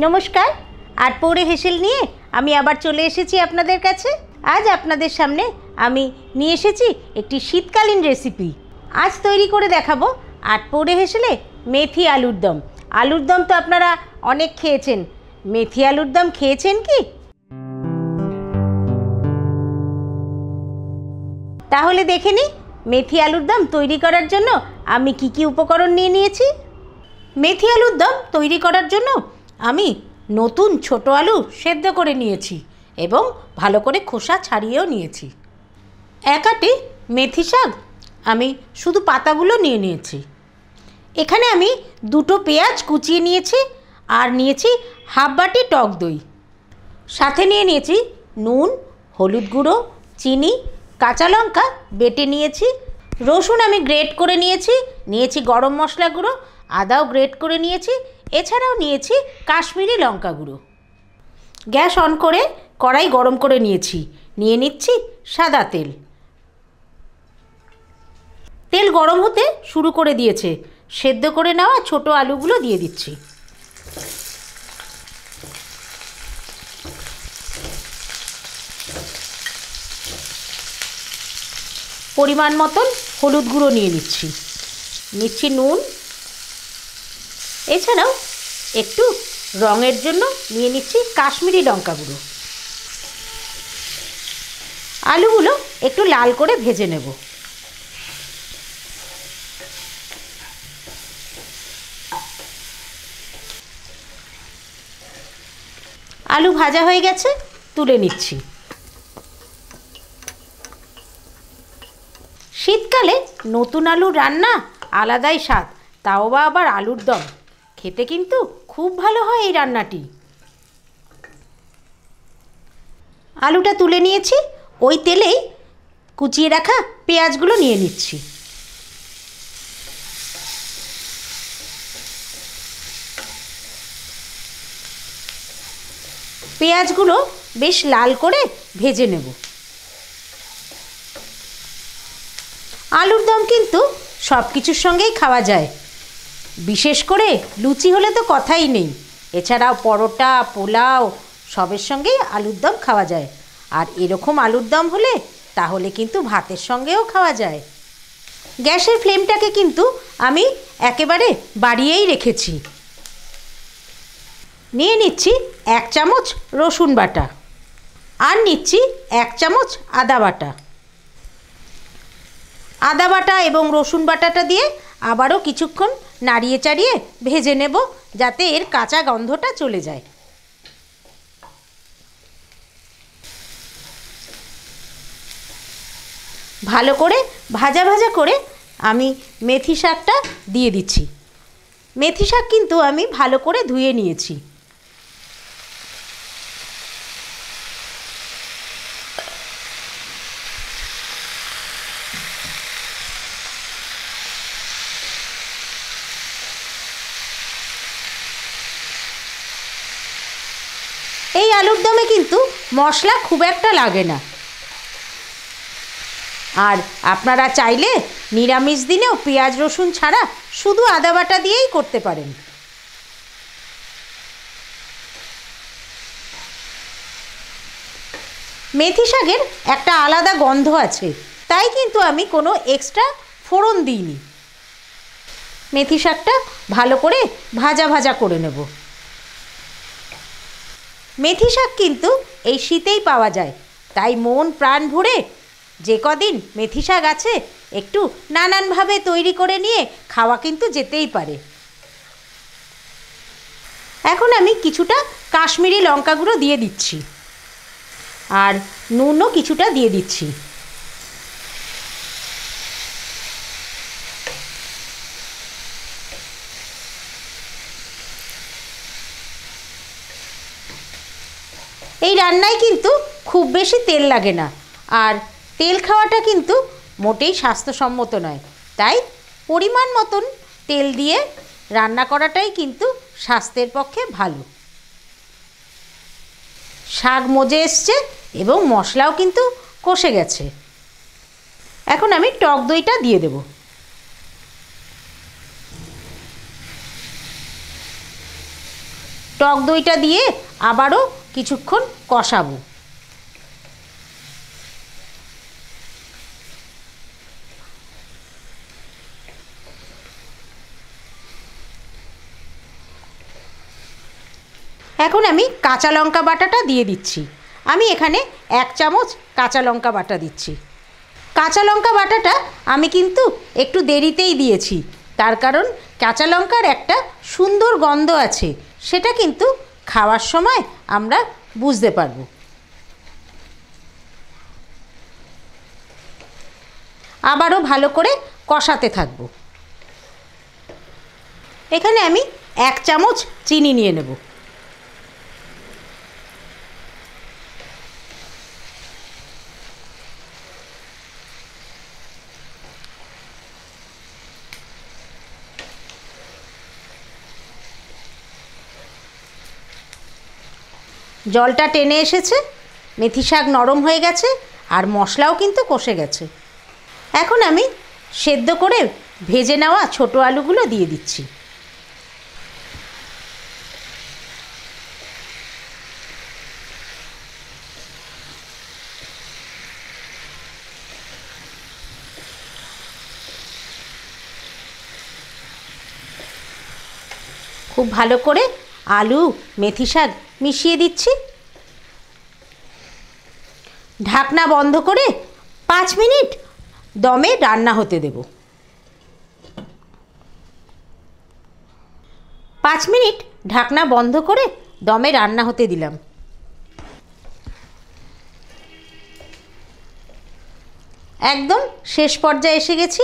নমস্কার। আর পৌড়ে হেসেল নিয়ে আমি আবার চলে এসেছি আপনাদের কাছে। আজ আপনাদের সামনে আমি নিয়ে এসেছি একটি শীতকালীন রেসিপি। আজ তৈরি করে দেখাবো আট পৌড়ে হেসেলে মেথি আলুর দম। আলুর দম তো আপনারা অনেক খেয়েছেন, মেথি আলুর দম খেয়েছেন কি? তাহলে দেখে নিই মেথি আলুর দম তৈরি করার জন্য আমি কি কি উপকরণ নিয়ে নিয়েছি। মেথি আলুর দম তৈরি করার জন্য আমি নতুন ছোট আলু সেদ্ধ করে নিয়েছি এবং ভালো করে খোসা ছাড়িয়েও নিয়েছি। এক আটি মেথি শাক আমি শুধু পাতাগুলো নিয়ে নিয়েছি। এখানে আমি দুটো পেঁয়াজ কুচিয়ে নিয়েছি আর নিয়েছি হাফ বাটি টক দই। সাথে নিয়ে নিয়েছি নুন, হলুদ গুঁড়ো, চিনি, কাঁচা লঙ্কা বেটে নিয়েছি, রসুন আমি গ্রেট করে নিয়েছি গরম মশলা গুঁড়ো, আদাও গ্রেট করে নিয়েছি, এছাড়াও নিয়েছি কাশ্মীরি লঙ্কা গুঁড়ো। গ্যাস অন করে কড়াই গরম করে নিয়ে নিচ্ছি সাদা তেল। তেল গরম হতে শুরু করে দিয়েছে। সেদ্ধ করে নেওয়া ছোট আলুগুলো দিয়ে দিচ্ছি। পরিমাণ মতন হলুদ গুঁড়ো নিয়ে নিচ্ছি নুন, এছাড়াও একটু রঙের জন্য নিয়ে নিচ্ছি কাশ্মীরি লঙ্কা গুঁড়ো। আলুগুলো একটু লাল করে ভেজে নেব। আলু ভাজা হয়ে গেছে, তুলে নিচ্ছি। শীতকালে নতুন আলুর রান্না আলাদাই স্বাদ, তাও বা আবার আলুর দম, খেতে কিন্তু খুব ভালো হয় এই রান্নাটি। আলুটা তুলে নিয়েছি, ওই তেলেই কুচিয়ে রাখা পেঁয়াজগুলো নিয়ে নিচ্ছি। পেঁয়াজগুলো বেশ লাল করে ভেজে নেব। আলুর দম কিন্তু সব কিছুর সঙ্গেই খাওয়া যায়, বিশেষ করে লুচি হলে তো কথাই নেই। এছাড়াও পরোটা, পোলাও সবের সঙ্গেই আলুর দম খাওয়া যায়। আর এরকম আলুর দম হলে তাহলে কিন্তু ভাতের সঙ্গেও খাওয়া যায়। গ্যাসের ফ্লেমটাকে কিন্তু আমি একেবারে বাড়িয়েই রেখেছি। নিয়ে নিচ্ছি 1 চামচ রসুন বাটা আর নিচ্ছি 1 চামচ আদা বাটা। আদা বাটা এবং রসুন বাটাটা দিয়ে আবারও কিছুক্ষণ নাড়িয়ে চাড়িয়ে ভেজে নেব, যাতে এর কাঁচা গন্ধটা চলে যায়। ভালো করে ভাজা ভাজা করে আমি মেথি শাকটা দিয়ে দিচ্ছি। মেথি শাক কিন্তু আমি ভালো করে ধুয়ে নিয়েছি। এই আলুর দমে কিন্তু মশলা খুব একটা লাগে না। আর আপনারা চাইলে নিরামিষ দিনেও পেঁয়াজ রসুন ছাড়া শুধু আদা বাটা দিয়েই করতে পারেন। মেথি শাকের একটা আলাদা গন্ধ আছে, তাই কিন্তু আমি কোনো এক্সট্রা ফোড়ন দিইনি। মেথি শাকটা ভালো করে ভাজা ভাজা করে নেব। মেথি শাক কিন্তু এই শীতেই পাওয়া যায়, তাই মন প্রাণ ভরে যে কদিন মেথি শাক আছে একটু নানানভাবে তৈরি করে নিয়ে খাওয়া কিন্তু যেতেই পারে। এখন আমি কিছুটা কাশ্মীরি লঙ্কা গুঁড়ো দিয়ে দিচ্ছি আর নুনও কিছুটা দিয়ে দিচ্ছি। এই রান্নায় কিন্তু খুব বেশি তেল লাগে না, আর তেল খাওয়াটা কিন্তু মোটেই স্বাস্থ্যসম্মত নয়, তাই পরিমাণ মতন তেল দিয়ে রান্না করাটাই কিন্তু স্বাস্থ্যের পক্ষে ভালো। শাক মজে এসছে এবং মশলাও কিন্তু কষে গেছে। এখন আমি টক দইটা দিয়ে দেব। টক দইটা দিয়ে আবারও কিছুক্ষণ কষাবো। এখন আমি কাঁচা লঙ্কা বাটাটা দিয়ে দিচ্ছি। আমি এখানে 1 চামচ কাঁচা লঙ্কা বাটা দিচ্ছি। কাঁচা লঙ্কা বাটাটা আমি কিন্তু একটু দেরিতেই দিয়েছি, তার কারণ কাঁচা লঙ্কার একটা সুন্দর গন্ধ আছে, সেটা কিন্তু খাওয়ার সময় আমরা বুঝতে পারবো। আবারও ভালো করে কষাতে থাকবো। এখানে আমি 1 চামচ চিনি নিয়ে নেব। জলটা টেনে এসেছে, মেথি শাক নরম হয়ে গেছে, আর মশলাও কিন্তু কষে গেছে। এখন আমি সেদ্ধ করে ভেজে নেওয়া ছোট আলুগুলো দিয়ে দিচ্ছি। খুব ভালো করে আলু মেথি শাক মিশিয়ে দিচ্ছি। ঢাকনা বন্ধ করে 5 মিনিট দমে রান্না হতে দেব। 5 মিনিট ঢাকনা বন্ধ করে দমে রান্না হতে দিলাম। একদম শেষ পর্যায়ে এসে গেছি।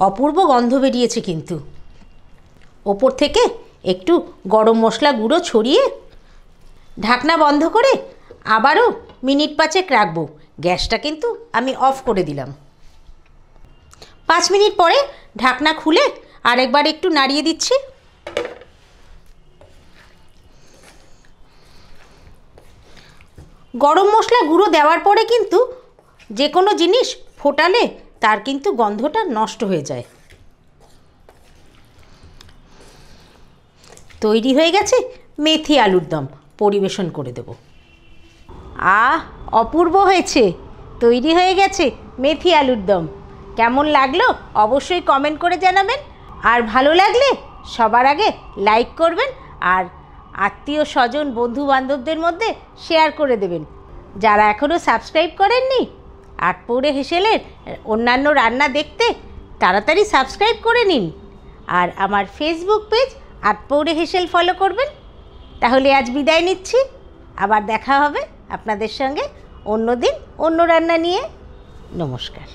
অপূর্ব গন্ধ বেরিয়েছে কিন্তু। ওপর থেকে একটু গরম মশলা গুঁড়ো ছড়িয়ে ঢাকনা বন্ধ করে আবারও মিনিট 5 রাখবো। গ্যাসটা কিন্তু আমি অফ করে দিলাম। 5 মিনিট পরে ঢাকনা খুলে আরেকবার একটু নাড়িয়ে দিচ্ছি। গরম মশলা গুঁড়ো দেওয়ার পরে কিন্তু যে কোনো জিনিস ফোটালে তার কিন্তু গন্ধটা নষ্ট হয়ে যায়। তৈরি হয়ে গেছে মেথি আলুর দম। পরিবেশন করে দেব। অপূর্ব হয়েছে। তৈরি হয়ে গেছে মেথি আলুর দম। কেমন লাগলো অবশ্যই কমেন্ট করে জানাবেন, আর ভালো লাগলে সবার আগে লাইক করবেন, আর আত্মীয় স্বজন বন্ধু বান্ধবদের মধ্যে শেয়ার করে দেবেন। যারা এখনও সাবস্ক্রাইব করেননি আটপৌরে হেসেলের অন্যান্য রান্না দেখতে তাড়াতাড়ি সাবস্ক্রাইব করে নিন, আর আমার ফেসবুক পেজ আটপৌরে হেসেল ফলো করবেন। তাহলে আজ বিদায় নিচ্ছি। আবার দেখা হবে আপনাদের সঙ্গে অন্য দিন অন্য রান্না নিয়ে। নমস্কার।